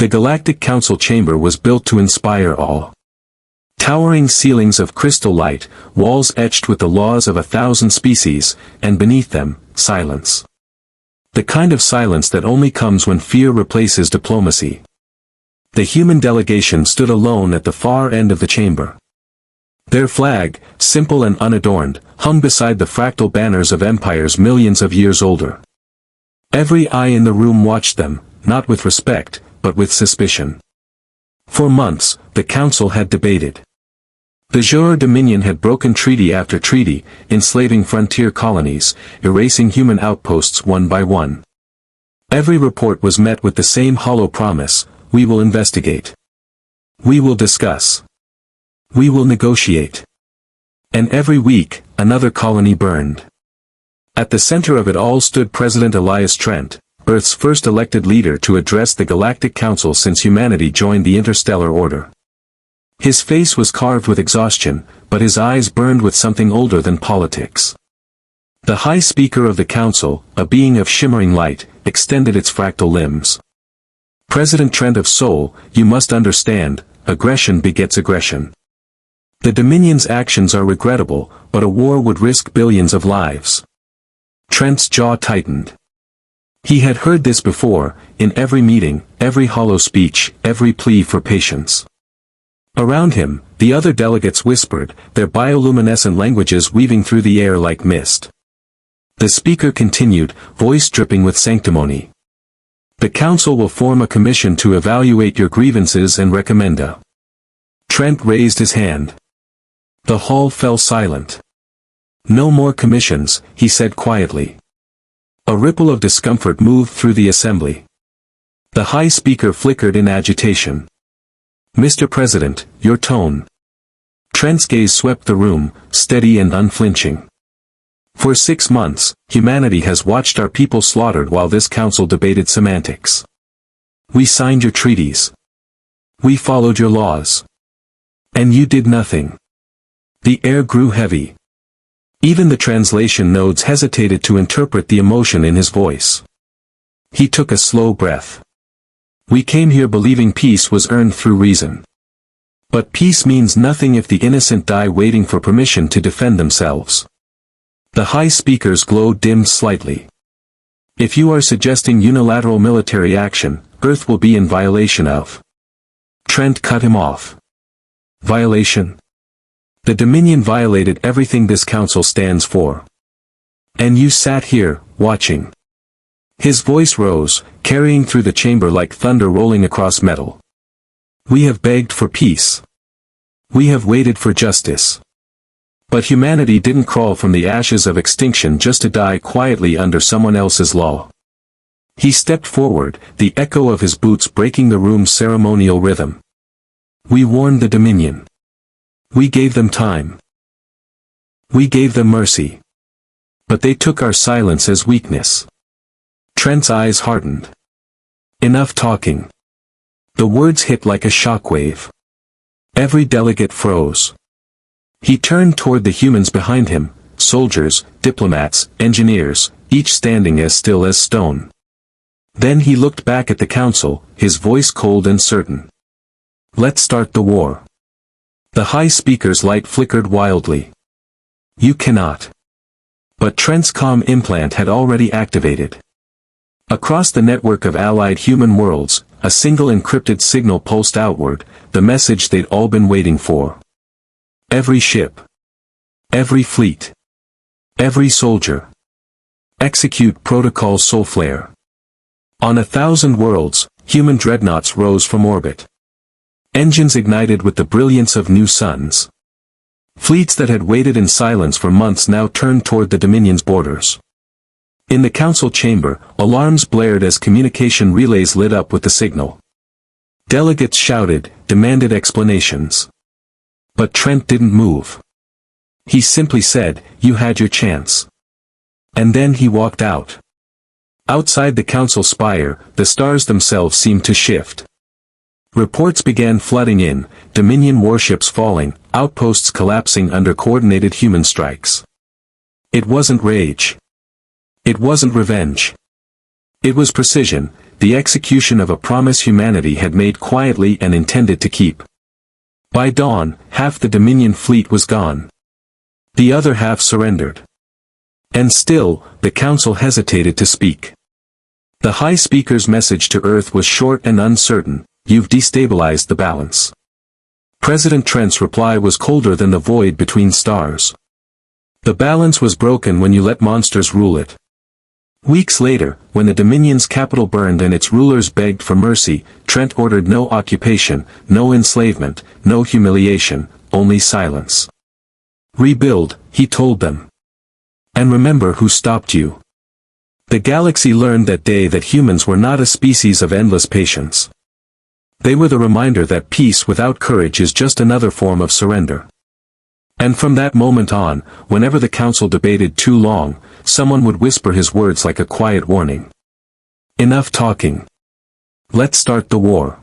The Galactic Council chamber was built to inspire awe. Towering ceilings of crystal light, walls etched with the laws of 1,000 species, and beneath them, silence. The kind of silence that only comes when fear replaces diplomacy. The human delegation stood alone at the far end of the chamber. Their flag, simple and unadorned, hung beside the fractal banners of empires millions of years older. Every eye in the room watched them, not with respect, but with suspicion. For months, the council had debated. The Jura Dominion had broken treaty after treaty, enslaving frontier colonies, erasing human outposts one by one. Every report was met with the same hollow promise: we will investigate. We will discuss. We will negotiate. And every week, another colony burned. At the center of it all stood President Elias Trent, Earth's first elected leader to address the Galactic Council since humanity joined the interstellar order. His face was carved with exhaustion, but his eyes burned with something older than politics. The High Speaker of the Council, a being of shimmering light, extended its fractal limbs. President Trent of Sol, you must understand, aggression begets aggression. The Dominion's actions are regrettable, but a war would risk billions of lives. Trent's jaw tightened. He had heard this before, in every meeting, every hollow speech, every plea for patience. Around him, the other delegates whispered, their bioluminescent languages weaving through the air like mist. The speaker continued, voice dripping with sanctimony. The council will form a commission to evaluate your grievances and recommend a. Trent raised his hand. The hall fell silent. No more commissions, he said quietly. A ripple of discomfort moved through the assembly. The High Speaker flickered in agitation. Mr. President, your tone. Trent's gaze swept the room, steady and unflinching. For 6 months, humanity has watched our people slaughtered while this council debated semantics. We signed your treaties. We followed your laws. And you did nothing. The air grew heavy. Even the translation nodes hesitated to interpret the emotion in his voice. He took a slow breath. We came here believing peace was earned through reason. But peace means nothing if the innocent die waiting for permission to defend themselves. The High Speaker's glow dimmed slightly. If you are suggesting unilateral military action, Earth will be in violation of. Trent cut him off. Violation? The Dominion violated everything this council stands for. And you sat here, watching. His voice rose, carrying through the chamber like thunder rolling across metal. We have begged for peace. We have waited for justice. But humanity didn't crawl from the ashes of extinction just to die quietly under someone else's law. He stepped forward, the echo of his boots breaking the room's ceremonial rhythm. We warned the Dominion. We gave them time. We gave them mercy. But they took our silence as weakness. Trent's eyes hardened. Enough talking. The words hit like a shockwave. Every delegate froze. He turned toward the humans behind him, soldiers, diplomats, engineers, each standing as still as stone. Then he looked back at the council, his voice cold and certain. Let's start the war. The High Speaker's light flickered wildly. You cannot. But Trent's comm implant had already activated. Across the network of allied human worlds, a single encrypted signal pulsed outward, the message they'd all been waiting for. Every ship. Every fleet. Every soldier. Execute Protocol Soulflare. On 1,000 worlds, human dreadnoughts rose from orbit. Engines ignited with the brilliance of new suns. Fleets that had waited in silence for months now turned toward the Dominion's borders. In the council chamber, alarms blared as communication relays lit up with the signal. Delegates shouted, demanded explanations. But Trent didn't move. He simply said, you had your chance. And then he walked out. Outside the council spire, the stars themselves seemed to shift. Reports began flooding in, Dominion warships falling, outposts collapsing under coordinated human strikes. It wasn't rage. It wasn't revenge. It was precision. the execution of a promise humanity had made quietly and intended to keep. By dawn, half the Dominion fleet was gone. The other half surrendered. And still, the Council hesitated to speak. The High Speaker's message to Earth was short and uncertain: "You've destabilized the balance." President Trent's reply was colder than the void between stars. "The balance was broken when you let monsters rule it." Weeks later, when the Dominion's capital burned and its rulers begged for mercy, Trent ordered no occupation, no enslavement, no humiliation, only silence. "Rebuild," he told them. "And remember who stopped you." The galaxy learned that day that humans were not a species of endless patience. They were the reminder that peace without courage is just another form of surrender. And from that moment on, whenever the Council debated too long, someone would whisper his words like a quiet warning. "Enough talking. Let's start the war."